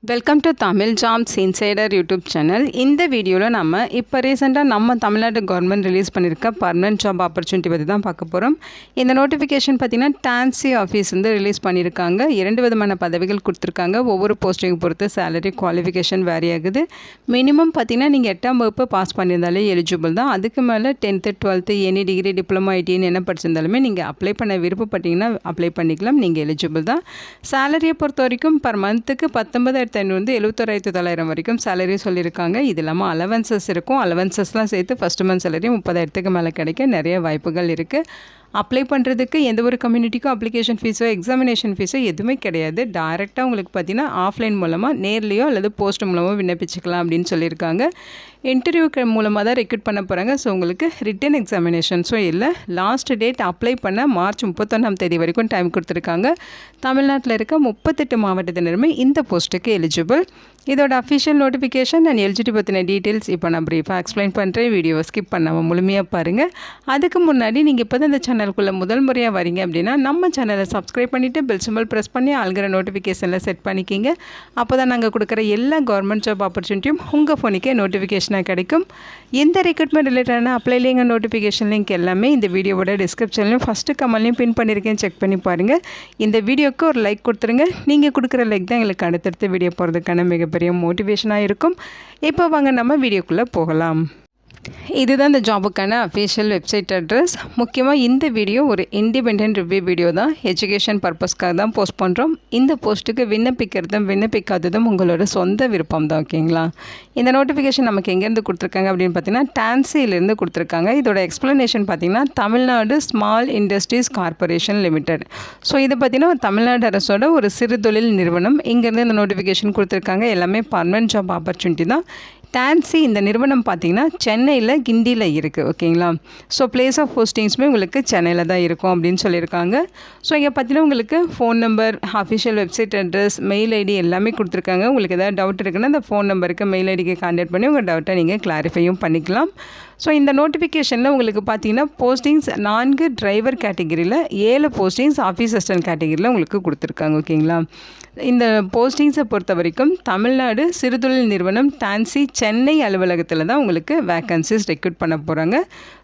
Welcome to Tamil jobs insider YouTube channel. இந்த வீடியோவில் நம்ம இப்போ ரீசெண்டாக நம்ம தமிழ்நாடு கவர்மெண்ட் ரிலீஸ் பண்ணியிருக்க பர்மனெண்ட் ஜாப் ஆப்பர்ச்சுனிட்டி பற்றி தான் பார்க்க போகிறோம். இந்த நோட்டிஃபிகேஷன் பார்த்திங்கன்னா டான்சி ஆஃபீஸ் வந்து ரிலீஸ் பண்ணியிருக்காங்க. 2 விதமான பதவிகள் கொடுத்துருக்காங்க. ஒவ்வொரு போஸ்டிங் பொறுத்து சேலரி குவாலிஃபிகேஷன் வேரி ஆகுது. மினிமம் பார்த்திங்கன்னா நீங்கள் 8ஆம் வகுப்பு பாஸ் பண்ணியிருந்தாலே எலிஜிபிள் தான். அதுக்கு மேலே 10th 12th any degree diploma ஐடின்னு என்ன படிச்சிருந்தாலுமே நீங்கள் அப்ளை பண்ண விருப்பப்பட்டீங்கன்னா அப்ளை பண்ணிக்கலாம். நீங்கள் எலிஜிபிள் தான். சேலரியை பொறுத்த வரைக்கும் பர் மந்த்துக்கு 19,500 வந்து 71,900 வரைக்கும் சேலரி சொல்லியிருக்காங்க. இது இல்லாமல் அலவன்சஸ் இருக்கும். அலவன்சஸ்லாம் சேர்த்து ஃபஸ்ட் மந்த் சேலரி 30,000க்கு மேலே கிடைக்க நிறைய வாய்ப்புகள் இருக்குது. அப்ளை பண்ணுறதுக்கு எந்த ஒரு கம்யூனிட்டிக்கும் அப்ளிகேஷன் ஃபீஸோ எக்ஸாமினேஷன் ஃபீஸோ எதுவுமே கிடையாது. டைரெக்டாக உங்களுக்கு பார்த்தீங்கன்னா ஆஃப்லைன் மூலமாக நேர்லேயோ அல்லது போஸ்ட் மூலமாக விண்ணப்பிச்சுக்கலாம் அப்படின்னு சொல்லியிருக்காங்க. இன்டர்வியூக்கு மூலமாக தான் ரெக்ரூட் பண்ண போகிறாங்க. ஸோ உங்களுக்கு ரிட்டன் எக்ஸாமினேஷன்ஸும் இல்லை. லாஸ்ட் டேட் அப்ளை பண்ண மார்ச் 31ஆம் தேதி வரைக்கும் டைம் கொடுத்துருக்காங்க. தமிழ்நாட்டில் இருக்க 38 மாவட்டத்தினருமே இந்த போஸ்ட்டுக்கு எலிஜிபிள். இதோட அஃபிஷியல் நோட்டிஃபிகேஷன் அண்ட் எலிஜிபிலிட்டி பற்றின டீட்டெயில்ஸ் இப்போ நான் ப்ரீஃபாக எக்ஸ்பிளைன் பண்ணுறேன். வீடியோவை ஸ்கிப் பண்ணாமல் முழுமையாக பாருங்கள். அதுக்கு முன்னாடி நீங்கள் இப்போ தான் இந்த சேனலுக்குள்ளே முதல் முறையாக வரீங்க அப்படின்னா நம்ம சேனலை சப்ஸ்கிரைப் பண்ணிவிட்டு பெல் சிம்பல் ப்ரெஸ் பண்ணி ஆல்கிற நோட்டிஃபிகேஷனில் செட் பண்ணிக்கிங்க. அப்போ தான் நாங்கள் கொடுக்குற எல்லா கவர்மெண்ட் ஜாப் ஆப்பர்ச்சுனிட்டியும் உங்கள் ஃபோனுக்கே நோட்டிஃபிகேஷனாக கிடைக்கும். எந்த ரெக்ரூட்மெண்ட் ரிலேட்டடான அப்ளை லிங்க் நோட்டிஃபிகேஷன் லிங்க் எல்லாமே இந்த வீடியோவோட டிஸ்கிரிப்ஷன்லையும் ஃபஸ்ட்டு கமெண்ட்லையும் பின் பண்ணியிருக்கேன். செக் பண்ணி பாருங்கள். இந்த வீடியோக்கு ஒரு லைக் கொடுத்துருங்க. நீங்கள் கொடுக்குற லைக் தான் எங்களுக்கு அடுத்தடுத்து வீடியோ போகிறதுக்கான மிகப்பெரிய மோட்டிவேஷனாக இருக்கும். இப்போ வாங்க நம்ம வீடியோக்குள்ளே போகலாம். இதுதான் இந்த ஜாபுக்கான அஃபிஷியல் வெப்சைட் அட்ரஸ். முக்கியமாக இந்த வீடியோ ஒரு இண்டிபெண்டன்ட் ரிவ்யூ வீடியோ தான். எஜுகேஷன் பர்பஸ்க்காக தான் போஸ்ட் பண்ணுறோம். இந்த போஸ்ட்டுக்கு விண்ணப்பிக்கிறதும் விண்ணப்பிக்காததும் உங்களோட சொந்த விருப்பம் தான். ஓகேங்களா? இந்த நோட்டிஃபிகேஷன் நமக்கு எங்கேருந்து கொடுத்துருக்காங்க அப்படின்னு பார்த்தீங்கன்னா டான்சியிலேருந்து கொடுத்துருக்காங்க. இதோட எக்ஸ்ப்ளனேஷன் பார்த்திங்கன்னா Tamil Nadu small industries corporation limited. So இது பார்த்திங்கன்னா தமிழ்நாடு அரசோட ஒரு சிறு தொழில் நிறுவனம். இங்கேருந்து இந்த நோட்டிஃபிகேஷன் கொடுத்துருக்காங்க. எல்லாமே பர்மனெண்ட் ஜாப் ஆப்பர்ச்சுனிட்டி தான். டான்சி இந்த நிறுவனம் பார்த்திங்கன்னா சென்னையில் கிண்டியில் இருக்குது. ஓகேங்களா? ஸோ பிளேஸ் ஆஃப் போஸ்டிங்ஸுமே உங்களுக்கு சென்னையில் தான் இருக்கும் அப்படின்னு சொல்லியிருக்காங்க. ஸோ இங்கே பார்த்தீங்கன்னா உங்களுக்கு phone number, official website address, mail ID எல்லாமே கொடுத்துருக்காங்க. உங்களுக்கு எதாவது டவுட் இருக்குன்னா அந்த ஃபோன் நம்பருக்கு மெயில் ஐடிக்கு கான்டாக்ட் பண்ணி உங்கள் டவுட்டை நீங்கள் கிளாரிஃபையும் பண்ணிக்கலாம். ஸோ இந்த நோட்டிஃபிகேஷனில் உங்களுக்கு பார்த்தீங்கன்னா போஸ்டிங்ஸ் 4 டிரைவர் கேட்டகிரியில், 7 போஸ்டிங்ஸ் ஆஃபீஸ் அசிஸ்டன்ட் கேட்டகிரியில் உங்களுக்கு கொடுத்துருக்காங்க. ஓகேங்களா? இந்த போஸ்டிங்ஸை பொறுத்த வரைக்கும் தமிழ்நாடு சிறுதொழில் நிறுவனம் டான்சி சென்னை அலுவலகத்தில் தான் உங்களுக்கு வேக்கன்சிஸ் ரெக்ரூட் பண்ண போகிறாங்க.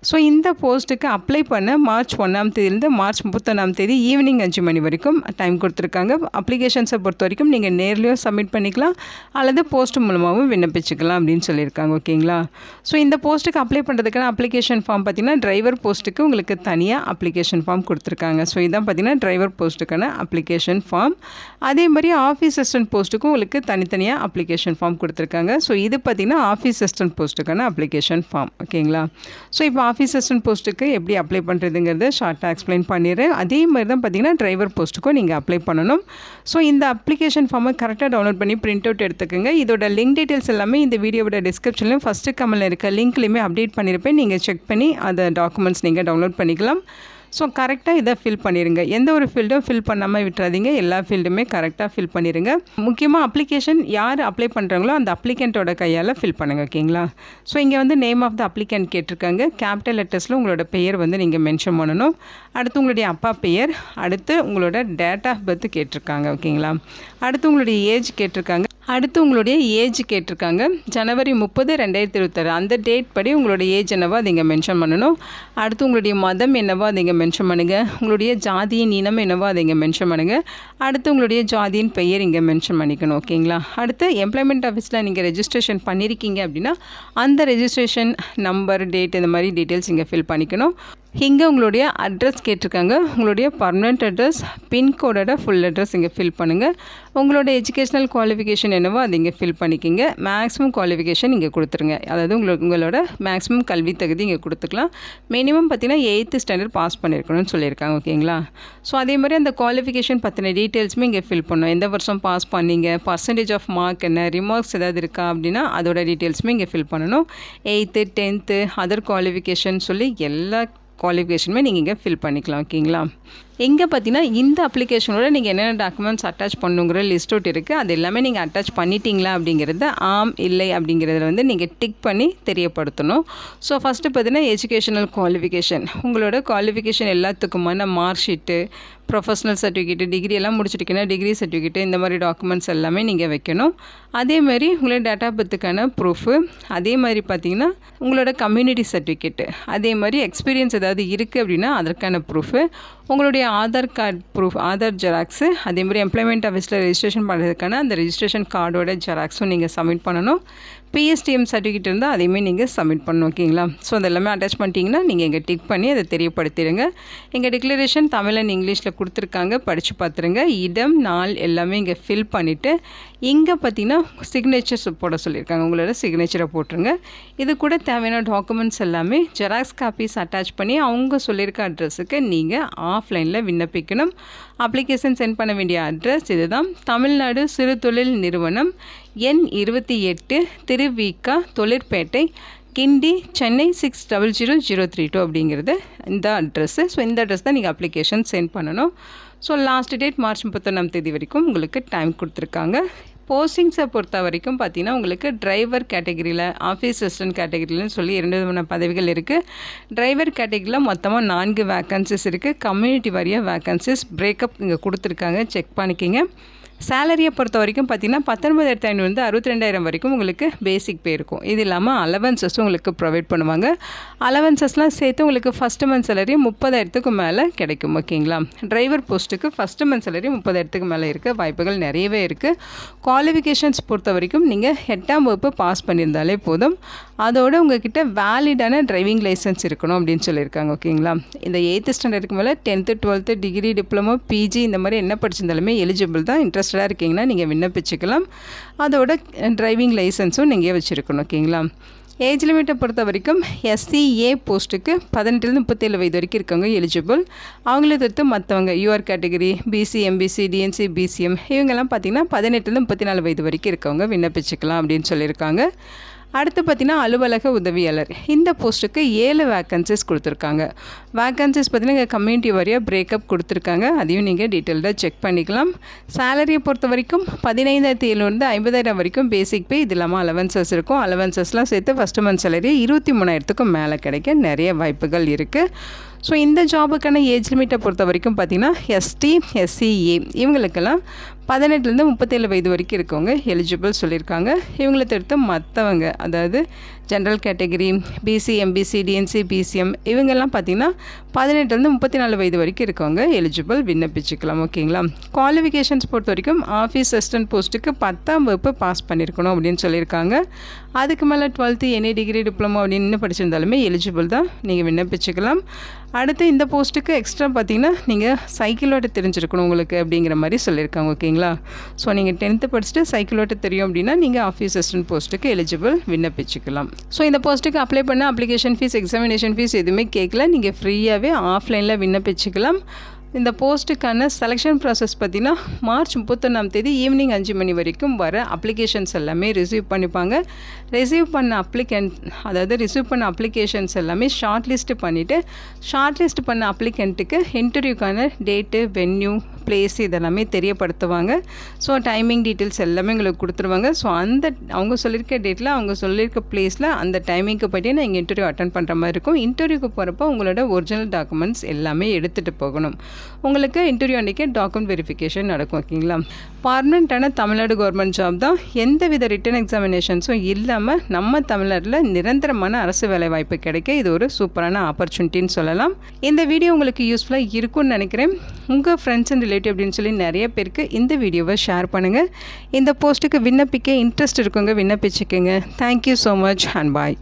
ஸோ இந்த போஸ்ட்டுக்கு அப்ளை பண்ண மார்ச் 1ஆம் தேதியிலேருந்து மார்ச் 31ஆம் தேதி ஈவினிங் 5 மணி வரைக்கும் டைம் கொடுத்துருக்காங்க. அப்ளிகேஷன்ஸை பொறுத்த வரைக்கும் நீங்கள் நேர்லேயும் சப்மிட் பண்ணிக்கலாம் அல்லது போஸ்ட் மூலமாகவும் விண்ணப்பிச்சுக்கலாம் அப்படின்னு சொல்லியிருக்காங்க. ஓகேங்களா? ஸோ இந்த போஸ்ட்டுக்கு அப்ளை பண்ணுறதுக்கான அப்ளிகேஷன் ஃபார்ம் பார்த்திங்கன்னா டிரைவர் போஸ்ட்டுக்கு உங்களுக்கு தனியாக அப்ளிகேஷன் ஃபார்ம் கொடுத்துருக்காங்க. ஸோ இதான் பார்த்திங்கன்னா டிரைவர் போஸ்ட்டுக்கான அப்ளிகேஷன் ஃபார்ம். அதே மாதிரி ஆஃபீஸ் அசிஸ்டன்ட் போஸ்ட்டுக்கும் உங்களுக்கு தனித்தனியாக அப்ளிகேஷன் ஃபார்ம் கொடுத்துருக்காங்க. ஸோ இது பார்த்திங்கன்னா ஆஃபீஸ் அசிஸ்டன்ட் போஸ்ட்டுக்கான அப்ளிகேஷன் ஃபார்ம். ஓகேங்களா? ஸோ இப்போ ஆஃபீஸ் அசிஸ்டன்ட் போஸ்ட்டுக்கு எப்படி அப்ளை பண்ணுறதுங்கிறத ஷார்ட்டாக எக்ஸ்பிளைன் பண்ணிடுறேன். அதே மாதிரி தான் பார்த்திங்கன்னா டிரைவர் போஸ்ட்டுக்கும் நீங்கள் அப்ளை பண்ணணும். ஸோ இந்த அப்ளிகேஷன் ஃபார்மை கரெக்டாக டவுன்லோட் பண்ணி பிரிண்ட் அவுட் எடுத்துக்கோங்க. இதோட லிங்க் டீட்டெயில்ஸ் எல்லாமே இந்த வீடியோவோட டிஸ்கிரிப்ஷன்லையும் ஃபஸ்ட்டு கமெண்ட்டில் இருக்க லிங்க்லையுமே அப்டேட் பண்ணியிருப்பேன். நீங்கள் செக் பண்ணி அந்த டாக்குமெண்ட்ஸ் நீங்கள் டவுன்லோட் பண்ணிக்கலாம். ஸோ கரெக்டாக இதை ஃபில் பண்ணிடுங்க. எந்த ஒரு ஃபீல்டும் ஃபில் பண்ணாமல் விட்டுறாதீங்க. எல்லா ஃபீல்டுமே கரெக்டாக ஃபில் பண்ணிடுங்க. முக்கியமாக அப்ளிகேஷன் யார் அப்ளை பண்ணுறாங்களோ அந்த அப்ளிகண்ட்டோட கையால் ஃபில் பண்ணுங்கள். ஓகேங்களா? ஸோ இங்கே வந்து நேம் ஆஃப் த அப்ளிகண்ட் கேட்டிருக்காங்க. கேபிட்டல் லெட்டர்ஸில் உங்களோட பெயர் வந்து நீங்கள் மென்ஷன் பண்ணணும். அடுத்து உங்களுடைய அப்பா பெயர், அடுத்து உங்களோட டேட் ஆஃப் பர்த் கேட்டிருக்காங்க. ஓகேங்களா? அடுத்து உங்களுடைய ஏஜ் கேட்டிருக்காங்க. அடுத்து உங்களுடைய ஏஜ் கேட்டிருக்காங்க. ஜனவரி 30, 2026 அந்த டேட் படி உங்களோட ஏஜ் என்னவோ அதை இங்கே மென்ஷன் பண்ணணும். அடுத்து உங்களுடைய மதம் என்னவோ அதை இங்கே மென்ஷன் பண்ணுங்கள். உங்களுடைய ஜாதியின் இனம் என்னவோ அதை இங்கே மென்ஷன் பண்ணுங்கள். அடுத்து உங்களுடைய ஜாதியின் பெயர் இங்கே மென்ஷன் பண்ணிக்கணும். ஓகேங்களா? அடுத்து எம்ப்ளாய்மெண்ட் ஆஃபீஸில் நீங்கள் ரெஜிஸ்ட்ரேஷன் பண்ணியிருக்கீங்க அப்படின்னா அந்த ரெஜிஸ்ட்ரேஷன் நம்பர், டேட் இந்த மாதிரி டீட்டெயில்ஸ் இங்கே ஃபில் பண்ணிக்கணும். இங்கே உங்களுடைய அட்ரஸ் கேட்டிருக்காங்க. உங்களுடைய பர்மனெண்ட் அட்ரஸ், பின்கோடோட ஃபுல் அட்ரஸ் இங்கே ஃபில் பண்ணுங்கள். உங்களோட எஜுகேஷ்னல் குவாலிஃபிகேஷன் என்னவோ அதை இங்கே ஃபில் பண்ணிக்கிங்க. மேக்ஸிமம் குவாலிஃபிகேஷன் இங்கே கொடுத்துருங்க. அதாவது உங்களோட மேக்ஸிமம் கல்வி தகுதி இங்கே கொடுத்துக்கலாம். மினிமம் பார்த்திங்கன்னா 8th ஸ்டாண்டர்ட் பாஸ் பண்ணியிருக்கணும்னு சொல்லியிருக்காங்க. ஓகேங்களா? ஸோ அதே மாதிரி அந்த குவாலிஃபிகேஷன் பற்றின டீட்டெயில்ஸுமே இங்கே ஃபில் பண்ணணும். எந்த வருஷம் பாஸ் பண்ணீங்க, பர்சன்டேஜ் ஆஃப் மார்க் என்ன, ரிமார்க்ஸ் ஏதாவது இருக்கா அப்படின்னா அதோட டீட்டெயில்ஸுமே இங்கே ஃபில் பண்ணணும். 8th 10th அதர் குவாலிஃபிகேஷன் சொல்லி எல்லா குவாலிஃபிகேஷனுமே நீங்கள் இங்கே ஃபில் பண்ணிக்கலாம். ஓகேங்களா? இங்கே பார்த்தீங்கன்னா இந்த அப்ளிகேஷனோட நீங்கள் என்னென்ன டாக்குமெண்ட்ஸ் அட்டாச் பண்ணுங்கிற லிஸ்ட் அவுட் இருக்குது. அது எல்லாமே நீங்கள் அட்டாச் பண்ணிட்டீங்களா அப்படிங்கிறத ஆம் இல்லை அப்படிங்கிறத வந்து நீங்கள் டிக் பண்ணி தெரியப்படுத்தணும். ஸோ ஃபஸ்ட்டு பார்த்தீங்கன்னா எஜுகேஷனல் குவாலிஃபிகேஷன், உங்களோட குவாலிஃபிகேஷன் எல்லாத்துக்குமான mark sheet, professional certificate, degree எல்லாம் முடிச்சிட்டிங்கன்னா டிகிரி சர்டிஃபிகேட்டு, இந்த மாதிரி டாக்குமெண்ட்ஸ் எல்லாமே நீங்கள் வைக்கணும். அதேமாதிரி உங்களோட டேட் ஆஃப் பர்த்துக்கான ப்ரூஃபு, அதே மாதிரி பார்த்திங்கன்னா உங்களோட கம்யூனிட்டி சர்டிஃபிகேட்டு, அதே மாதிரி எக்ஸ்பீரியன்ஸ் ஏதாவது இருக்குது அப்படின்னா அதற்கான ப்ரூஃபு, உங்களுடைய Aadhaar card proof, Aadhaar xerox, அதே மாதிரி எம்ப்ளாய்மெண்ட் ஆஃபீஸில் ரெஜிஸ்ட்ரேஷன் பண்ணுறதுக்கான அந்த ரெஜிஸ்ட்ரேஷன் கார்டோட ஜெராக்ஸும் நீங்கள் சப்மிட் பண்ணணும். பிஎஸ்டிஎம் சர்டிஃபிகேட் இருந்தால் அதையுமே நீங்கள் சப்மிட் பண்ணணும். ஓகேங்களா? ஸோ அதெல்லாமே அட்டாச் பண்ணிட்டீங்கன்னா நீங்கள் இங்கே டிக் பண்ணி அதை தெரியப்படுத்திடுங்க. எங்கள் டிக்ளரேஷன் தமிழ் அண்ட் இங்கிலீஷில் கொடுத்துருக்காங்க, படித்து பார்த்துருங்க. இடம், நாள் எல்லாமே இங்கே ஃபில் பண்ணிவிட்டு இங்கே பார்த்தீங்கன்னா சிக்னேச்சர்ஸ் போட சொல்லியிருக்காங்க. உங்களோட சிக்னேச்சரை போட்டுருங்க. இது கூட தேவையான டாக்குமெண்ட்ஸ் எல்லாமே ஜெராக்ஸ் காப்பீஸ் அட்டாச் பண்ணி அவங்க சொல்லியிருக்க அட்ரஸுக்கு நீங்கள் ஆஃப்லைனில் விண்ணப்பிக்கணும். அப்ளிகேஷன் சென்ட் பண்ண வேண்டிய அட்ரஸ் இது தான். தமிழ்நாடு சிறு தொழில் நிறுவனம், எண் 28, திருவிக, தொழிற்பேட்டை, கிண்டி, சென்னை 600032 அப்படிங்கிறது இந்த அட்ரஸ்ஸு. ஸோ இந்த அட்ரஸ் தான் நீங்கள் அப்ளிகேஷன் சென்ட் பண்ணணும். ஸோ லாஸ்ட் டேட் மார்ச் 31 வரைக்கும் உங்களுக்கு டைம் கொடுத்துருக்காங்க. போஸ்டிங்ஸை பொறுத்த வரைக்கும் பார்த்தீங்கன்னா உங்களுக்கு டிரைவர் கேட்டகரியில், ஆஃபீஸ் அசிஸ்டன்ட் கேட்டகரியில்னு சொல்லி 2 விதமான பதவிகள் இருக்குது. டிரைவர் கேட்டகரியில் மொத்தமாக 4 வேக்கன்சிஸ் இருக்குது. கம்யூனிட்டி வாரியாக வேக்கன்சிஸ் பிரேக்கப் இங்கே கொடுத்துருக்காங்க, செக் பண்ணிக்கிங்க. சேலரியை பொறுத்த வரைக்கும் பார்த்திங்கன்னா 19,500 62,000 வரைக்கும் உங்களுக்கு பேசிக் பே இருக்கும். இது இல்லாமல் அலவன்சஸும் உங்களுக்கு ப்ரொவைட் பண்ணுவாங்க. அலவன்சஸ்லாம் சேர்த்து உங்களுக்கு ஃபஸ்ட்டு மந்த் சேலரி 30,000க்கு மேலே கிடைக்கும். ஓகேங்களா? டிரைவர் போஸ்ட்டுக்கு ஃபஸ்ட்டு மந்த் சேலரி 30,000க்கு மேலே இருக்க வாய்ப்புகள் நிறையவே இருக்குது. குவாலிஃபிகேஷன்ஸ் பொறுத்த வரைக்கும் நீங்கள் 8ஆம் வகுப்பு பாஸ் பண்ணியிருந்தாலே போதும். அதோடு உங்கள்கிட்ட வேலிடான டிரைவிங் லைசன்ஸ் இருக்கணும் அப்படின்னு சொல்லியிருக்காங்க. ஓகேங்களா? இந்த 8th ஸ்டாண்டர்டுக்கு மேலே 10th 12th degree, diploma, PG இந்த மாதிரி என்ன படிச்சிருந்தாலுமே எலிஜிபிள் தான். இன்ட்ரெஸ்டடாக இருக்கீங்கன்னா நீங்கள் விண்ணப்பிச்சுக்கலாம். அதோட டிரைவிங் லைசன்ஸும் நீங்கள் வச்சுருக்கணும். ஓகேங்களா? ஏஜ் லிமிட்டை பொறுத்த வரைக்கும் SCA போஸ்ட்டுக்கு 18 37 வயது வரைக்கும் இருக்கவங்க எலிஜிபிள். அவங்களே தவிர்த்து மற்றவங்க UR category, BC, MBC, DNC, BCM இவங்கெல்லாம் பார்த்திங்கன்னா 18 34 வயது வரைக்கும் இருக்கவங்க விண்ணப்பிச்சுக்கலாம் அப்படின்னு சொல்லியிருக்காங்க. அடுத்து பார்த்திங்கன்னா அலுவலக உதவியாளர், இந்த போஸ்ட்டுக்கு 7 வேக்கன்சிஸ் கொடுத்துருக்காங்க. வேக்கன்சிஸ் பார்த்திங்கன்னா இங்கே கம்யூனிட்டி வாரியாக பிரேக்கப் கொடுத்துருக்காங்க. அதையும் நீங்கள் டீட்டெயில்டாக செக் பண்ணிக்கலாம். சேலரியை பொறுத்த வரைக்கும் 15,700 50,000 வரைக்கும் பேசிக் பே, இது இல்லாமல் அலவன்சஸ் இருக்கும். அலவன்சஸ்லாம் சேர்த்து ஃபஸ்ட்டு மந்த் சேலரி 23,000க்கும் மேலே கிடைக்க நிறைய வாய்ப்புகள் இருக்குது. ஸோ இந்த ஜாபுக்கான ஏஜ் லிமிட்டை பொறுத்த வரைக்கும் பார்த்திங்கன்னா ST, SCA இவங்களுக்கெல்லாம் 18 37 வயது வரைக்கும் இருக்கவங்க எலிஜிபிள் சொல்லியிருக்காங்க. இவங்களை தவிர்த்து மற்றவங்க, அதாவது general category, BC, MBC, DNC, BCM இவங்கெல்லாம் பார்த்திங்கன்னா 18 34 வயது வரைக்கும் இருக்கவங்க எலிஜிபிள் விண்ணப்பிச்சுக்கலாம். ஓகேங்களா? குவாலிஃபிகேஷன்ஸ் பொறுத்த வரைக்கும் ஆஃபீஸ் அசிஸ்டன்ட் போஸ்ட்டுக்கு 10ஆம் வகுப்பு பாஸ் பண்ணியிருக்கணும் அப்படின்னு சொல்லியிருக்காங்க. அதுக்கு மேலே 12th எனி டிகிரி, டிப்ளமோ அப்படின்னு படிச்சிருந்தாலுமே எலிஜிபிள் தான், நீங்கள் விண்ணப்பிச்சுக்கலாம். அடுத்து இந்த போஸ்ட்டுக்கு எக்ஸ்ட்ரா பார்த்திங்கன்னா நீங்கள் சைக்கிளோட்ட தெரிஞ்சிருக்கணும் உங்களுக்கு அப்படிங்கிற மாதிரி சொல்லியிருக்காங்க. ஓகேங்களா? ஸோ நீங்கள் 10th படிச்சுட்டு சைக்கிளோட்ட தெரியும் அப்படின்னா நீங்கள் ஆஃபீஸ் அசிஸ்டன்ட் போஸ்ட்டுக்கு எலிஜிபிள் விண்ணப்பிச்சுக்கலாம். ஸோ இந்த போஸ்ட்டுக்கு அப்ளை பண்ண அப்ளிகேஷன் ஃபீஸ், எக்ஸாமினேஷன் ஃபீஸ் எதுவுமே கேட்கல. நீங்கள் ஃப்ரீயாகவே ஆஃப்லைனில் விண்ணப்பிச்சுக்கலாம். இந்த போஸ்ட்டுக்கான செலெக்ஷன் ப்ராசஸ் பார்த்திங்கன்னா மார்ச் 31 ஈவினிங் 5 மணி வரைக்கும் வர அப்ளிகேஷன்ஸ் எல்லாமே ரிசீவ் பண்ணிப்பாங்க. ரிசீவ் பண்ண அப்ளிகேஷன்ஸ் எல்லாமே ஷார்ட் லிஸ்ட்டு பண்ணிவிட்டு, ஷார்ட் லிஸ்ட் பண்ண அப்ளிகண்ட்டுக்கு இன்டர்வியூக்கான டேட்டு, வென்யூ, பிளேஸ் இதெல்லாமே தெரியப்படுத்துவாங்க. ஸோ டைமிங் டீட்டெயில்ஸ் எல்லாமே உங்களுக்கு கொடுத்துருவாங்க. ஸோ அந்த அவங்க சொல்லியிருக்க டேட்டில், அவங்க சொல்லியிருக்க பிளேஸில் அந்த டைமிங்க்கு போய்ட்டு நீங்கள் இன்டர்வியூ அட்டன் பண்ணுற மாதிரி இருக்கும். இன்டர்வியூக்கு போகிறப்போ உங்களோட ஒரிஜினல் டாக்குமெண்ட்ஸ் எல்லாமே எடுத்துகிட்டு போகணும். உங்களுக்கு இன்டர்வியூ அன்றைக்கி டாக்குமெண்ட் வெரிஃபிகேஷன் நடக்கும். ஓகேங்களா? பர்மனெண்ட்டான தமிழ்நாடு கவர்மெண்ட் ஜாப் தான். எந்தவித ரிட்டன் எக்ஸாமினேஷன்ஸும் இல்லாமல் நம்ம தமிழ்நாட்டில் நிரந்தரமான அரசு வேலைவாய்ப்பு கிடைக்க இது ஒரு சூப்பரான ஆப்பர்ச்சுனிட்டின்னு சொல்லலாம். இந்த வீடியோ உங்களுக்கு யூஸ்ஃபுல்லாக இருக்கும்னு நினைக்கிறேன். உங்கள் ஃப்ரெண்ட்ஸ் அண்ட் ரிலேட்டிவ் அப்படின்னு சொல்லி நிறைய பேருக்கு இந்த வீடியோவை ஷேர் பண்ணுங்கள். இந்த போஸ்ட்டுக்கு விண்ணப்பிக்க இன்ட்ரெஸ்ட் இருக்குங்க, விண்ணப்பிச்சுக்கோங்க. Thank you so much and bye.